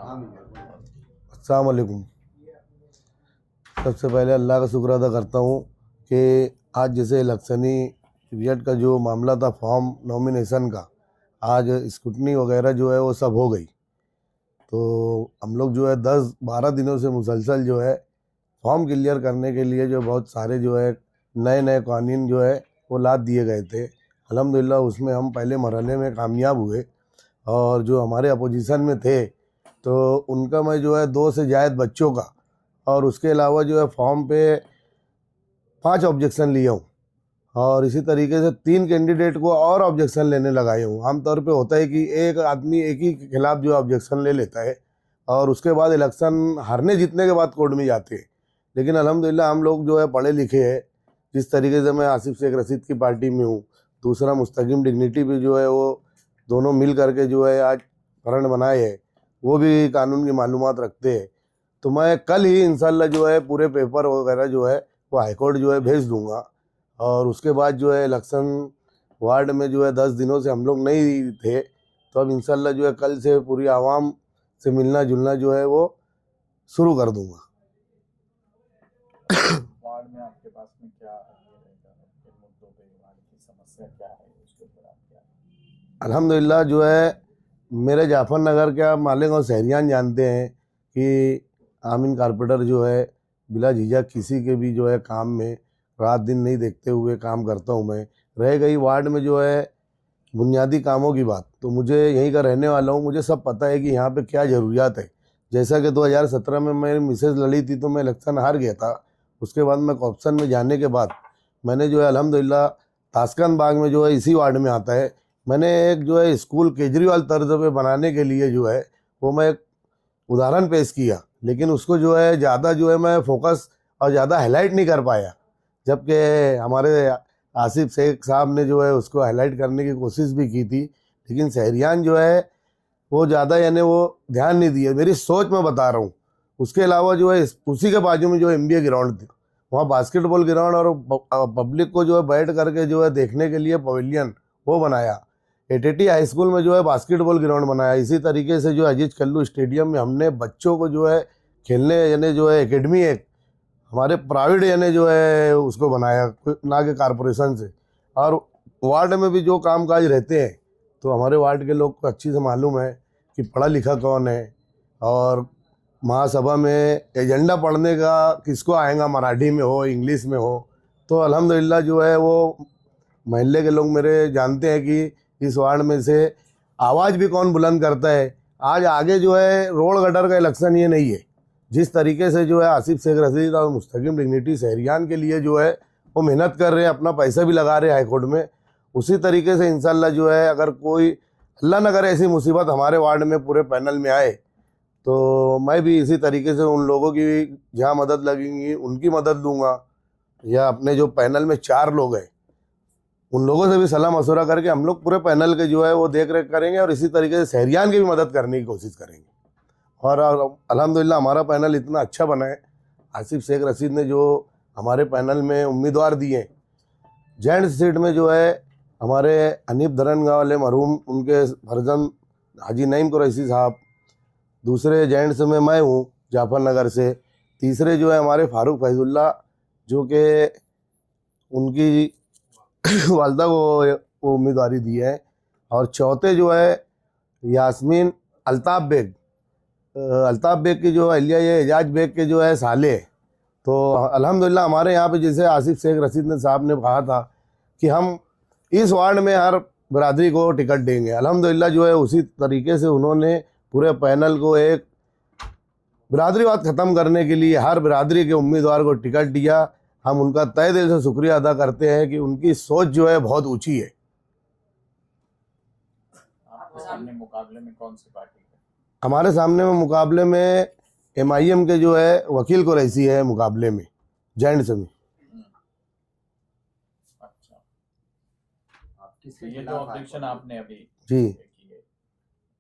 अस्सलाम वालेकुम। सबसे पहले अल्लाह का शुक्र अदा करता हूँ कि आज जैसे इलेक्शनी पीरियड का जो मामला था फॉर्म नॉमिनेशन का, आज स्क्रूटनी वगैरह जो है वो सब हो गई। तो हम लोग जो है 10-12 दिनों से मुसलसल जो है फॉर्म क्लियर करने के लिए जो बहुत सारे जो है नए नए कानून जो है वो लाद दिए गए थे। अल्हम्दुलिल्लाह उसमें हम पहले मरहले में कामयाब हुए और जो हमारे अपोजिशन में थे तो उनका मैं जो है 2 से ज़ायद बच्चों का और उसके अलावा जो है फॉर्म पे 5 ऑब्जेक्शन लिया हूँ और इसी तरीके से 3 कैंडिडेट को और ऑब्जेक्शन लेने लगाए हूँ। आमतौर पे होता है कि एक आदमी एक ही के खिलाफ जो ऑब्जेक्शन ले लेता है और उसके बाद इलेक्शन हारने जीतने के बाद कोर्ट में जाते हैं। लेकिन अल्हम्दुलिल्लाह हम लोग जो है पढ़े लिखे हैं। जिस तरीके से मैं आसिफ शेख रशीद की पार्टी में हूँ, दूसरा मुस्तकीम डिग्निटी भी जो है वो दोनों मिल करके जो है आज फ्रंट बनाए है, वो भी कानून की मालूमात रखते हैं। तो मैं कल ही इंशाल्लाह जो है पूरे पेपर वगैरह जो है वो हाईकोर्ट जो है भेज दूंगा और उसके बाद जो है इलेक्शन वार्ड में जो है 10 दिनों से हम लोग नहीं थे, तो अब इंशाल्लाह जो है कल से पूरी आवाम से मिलना जुलना जो है वो शुरू कर दूंगा। वार्ड में आपके पास में क्या रहेगा, किन मुद्दों पे वार्ड की समस्या क्या है, उसके ऊपर आप क्या? अल्हम्दुलिल्लाह जो है मेरे जाफर नगर के आप मालिक और शहरियान जानते हैं कि आमीन कारपेंटर जो है बिला झिझक किसी के भी जो है काम में रात दिन नहीं देखते हुए काम करता हूँ मैं। रह गई वार्ड में जो है बुनियादी कामों की बात, तो मुझे यहीं का रहने वाला हूँ, मुझे सब पता है कि यहाँ पे क्या ज़रूरियात है। जैसा कि 2017 में मेरी मिसेज लड़ी थी तो मैं इलेक्शन हार गया था। उसके बाद मैं कॉप्शन में जाने के बाद मैंने जो है अल्हम्दुलिल्लाह ताशकंद बाग में जो है इसी वार्ड में आता है, मैंने एक जो है स्कूल केजरीवाल तर्ज पे बनाने के लिए जो है वो मैं एक उदाहरण पेश किया, लेकिन उसको जो है ज़्यादा जो है मैं फोकस और ज़्यादा हाईलाइट नहीं कर पाया। जबकि हमारे आसिफ शेख साहब ने जो है उसको हाईलाइट करने की कोशिश भी की थी, लेकिन शहरियान जो है वो ज़्यादा यानी वो ध्यान नहीं दिए। मेरी सोच मैं बता रहा हूँ। उसके अलावा जो है उसी के बाजू में जो MBA ग्राउंड थी, वहाँ बास्केटबॉल ग्राउंड और पब्लिक को जो है बैठ करके जो है देखने के लिए पवेलियन वो बनाया। ATT हाई स्कूल में जो है बास्केटबॉल ग्राउंड बनाया। इसी तरीके से जो अजीज कल्लू स्टेडियम में हमने बच्चों को जो है खेलने यानी जो है एकेडमी एक हमारे प्राइवेट यानी जो है उसको बनाया ना कि कारपोरेशन से। और वार्ड में भी जो काम काज रहते हैं तो हमारे वार्ड के लोग को अच्छी से मालूम है कि पढ़ा लिखा कौन है और महासभा में एजेंडा पढ़ने का किसको आएगा, मराठी में हो इंग्लिश में हो। तो अल्हम्दुलिल्लाह जो है वो महल्ले के लोग मेरे जानते हैं कि इस वार्ड में से आवाज़ भी कौन बुलंद करता है। आज आगे जो है रोड गटर का इलेक्शन ये नहीं है। जिस तरीके से जो है आसिफ शेख रशीद और मुस्तकीम डिग्निटी शहरियान के लिए जो है वो मेहनत कर रहे हैं, अपना पैसा भी लगा रहे हैं हाईकोर्ट में, उसी तरीके से इंशाल्लाह जो है अगर कोई अल्लाह न करे ऐसी मुसीबत हमारे वार्ड में पूरे पैनल में आए तो मैं भी इसी तरीके से उन लोगों की जहाँ मदद लगेंगी उनकी मदद लूँगा, या अपने जो पैनल में 4 लोग हैं उन लोगों से भी सलाह मशवरा करके हम लोग पूरे पैनल के जो है वो देख रेख करेंगे और इसी तरीके से शहरियान की भी मदद करने की कोशिश करेंगे। और अल्हम्दुलिल्लाह हमारा पैनल इतना अच्छा बना है। आसिफ शेख रशीद ने जो हमारे पैनल में उम्मीदवार दिए, जेंट्स सीट में जो है हमारे हनीफ धरनगा वाले मरहूम उनके फर्जंद हाजी नईम कुरैशी साहब, दूसरे जेंट्स में मैं हूँ जाफर नगर से, तीसरे जो है हमारे फारूक फैजुल्ला जो कि उनकी वालदा को वो उम्मीदवारी दी है, और चौथे जो है यास्मीन अल्ताफ़ बेग की जो अलिया ये एजाज बेग के जो है साले। तो अल्हम्दुलिल्लाह हमारे यहाँ पे जैसे आसिफ शेख रशीद ने साहब ने कहा था कि हम इस वार्ड में हर बिरादरी को टिकट देंगे, अल्हम्दुलिल्लाह जो है उसी तरीके से उन्होंने पूरे पैनल को एक बिरादरीवाद ख़त्म करने के लिए हर बिरादरी के उम्मीदवार को टिकट दिया। हम उनका तहे दिल से शुक्रिया अदा करते हैं कि उनकी सोच जो है बहुत ऊंची है। आपके सामने मुकाबले में कौन सी पार्टी है? हमारे सामने में मुकाबले में MIM के जो है वकील कुरैशी है मुकाबले में जेंट्स में। अच्छा, ये जो ऑब्जेक्शन आपने अभी जी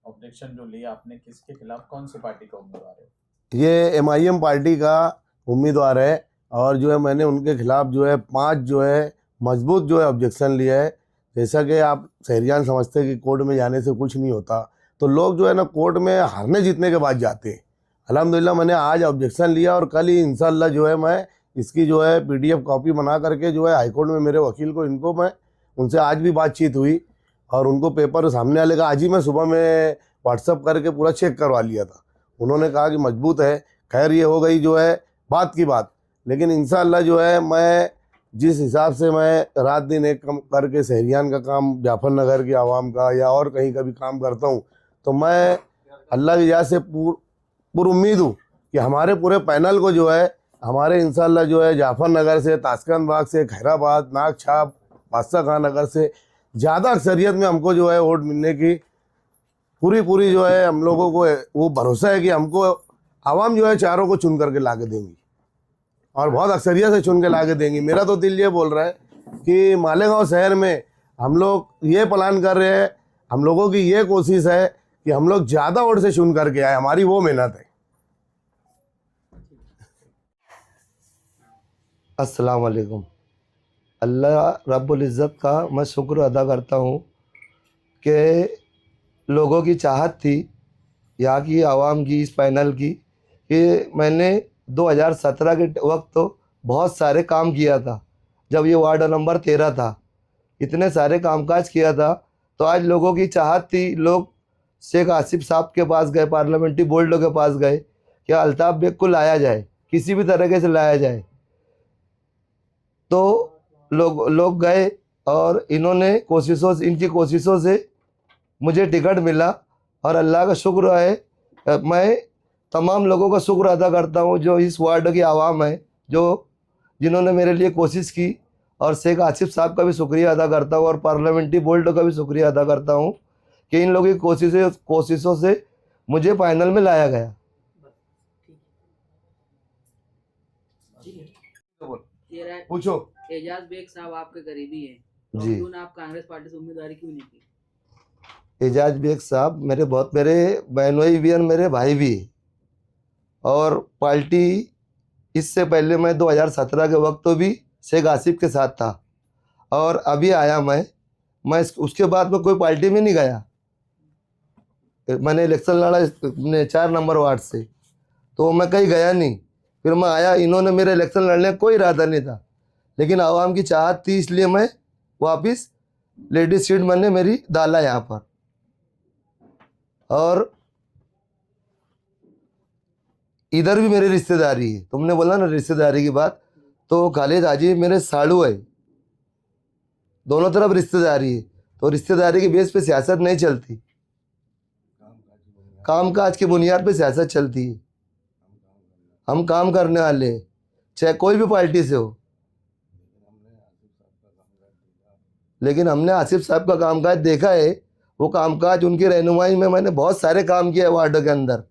ऑब्जेक्शन जो लिया आपने, किसके खिलाफ, कौन सी पार्टी का उम्मीदवार है? ये MIM पार्टी का उम्मीदवार है और जो है मैंने उनके खिलाफ जो है 5 जो है मजबूत जो है ऑब्जेक्शन लिया है। जैसा कि आप शहरियान समझते हैं कि कोर्ट में जाने से कुछ नहीं होता, तो लोग जो है ना कोर्ट में हारने जीतने के बाद जाते हैं। अल्हम्दुलिल्लाह मैंने आज ऑब्जेक्शन लिया और कल ही इंशाल्लाह जो है मैं इसकी जो है PDF कॉपी बना करके जो है हाईकोर्ट में मेरे वकील को इनको मैं उनसे आज भी बातचीत हुई और उनको पेपर सामने वाले का आज ही मैं सुबह में व्हाट्सअप करके पूरा चेक करवा लिया था। उन्होंने कहा कि मजबूत है। खैर ये हो गई जो है बात की बात, लेकिन इंशाल्लाह जो है मैं जिस हिसाब से मैं रात दिन एक कम करके सहरियान का काम जाफर नगर की आवाम का या और कहीं का भी काम करता हूँ, तो मैं अल्लाह की वजह से पुरुम्मीद हूँ कि हमारे पूरे पैनल को जो है हमारे इंशाल्लाह जो है जाफर नगर से, ताशकंद बाग से, खैराबाद, नाग छाप, बादशाह खान नगर से ज़्यादा अक्सरियत में हमको जो है वोट मिलने की पूरी जो है हम लोगों को वो भरोसा है कि हमको आवाम जो है चारों को चुन करके ला के देंगी और बहुत अक्सरियत से चुन के ला के देंगी। मेरा तो दिल ये बोल रहा है कि मालेगांव शहर में हम लोग ये प्लान कर रहे हैं, हम लोगों की ये कोशिश है कि हम लोग ज़्यादा वोट से चुन करके आए, हमारी वो मेहनत है। अस्सलाम वालेकुम। अल्लाह रब्बुल इज़्ज़त का मैं शुक्र अदा करता हूँ कि लोगों की चाहत थी, यहाँ की आवाम की, इस पैनल की, कि मैंने 2017 के वक्त तो बहुत सारे काम किया था। जब ये वार्ड नंबर 13 था, इतने सारे कामकाज किया था, तो आज लोगों की चाहत थी। लोग शेख आसिफ साहब के पास गए, पार्लियामेंट्री बोर्ड के पास गए कि अल्ताफ़ बेग को लाया जाए, किसी भी तरीके से लाया जाए। तो लोग गए और इनकी कोशिशों से मुझे टिकट मिला और अल्लाह का शुक्र है। मैं तमाम लोगों का शुक्र अदा करता हूँ जो इस वार्ड की आवाम है, जिन्होंने मेरे लिए कोशिश की, और शेख आसिफ साहब का भी शुक्रिया अदा करता हूँ और पार्लियामेंट्री बोर्ड का भी शुक्रिया अदा करता हूँ कि इन लोगों की कोशिशों से मुझे फाइनल में लाया गया। पूछो। एजाज बेग साहब आपके करीबी हैं, तो जी। क्यों ना आप कांग्रेस पार्टी से उम्मीदवारी क्यों नहीं की? एजाज बेग साहब मेरे बहनोई भी और मेरे भाई भी, और पार्टी इससे पहले मैं 2017 के वक्त तो भी शेख आसिफ के साथ था, और अभी आया मैं उसके बाद में कोई पार्टी में नहीं गया। मैंने इलेक्शन लड़ा 4 नंबर वार्ड से, तो मैं कहीं गया नहीं। फिर मैं आया, इन्होंने मेरे इलेक्शन लड़ने का कोई इरादा नहीं था, लेकिन आवाम की चाहत थी, इसलिए मैं वापस लेडीज सीट मैंने मेरी डाला यहाँ पर। और इधर भी मेरी रिश्तेदारी है, तुमने बोला ना रिश्तेदारी की बात, तो खालिद हाजी मेरे साड़ू है, दोनों तरफ रिश्तेदारी है। तो रिश्तेदारी के बेस पे सियासत नहीं चलती, कामकाज की बुनियाद पे सियासत चलती है। हम काम करने वाले हैं, चाहे कोई भी पार्टी से हो, लेकिन हमने आसिफ साहब का कामकाज देखा है। वो कामकाज, उनकी रहनुमाई में मैंने बहुत सारे काम किए वार्ड के अंदर।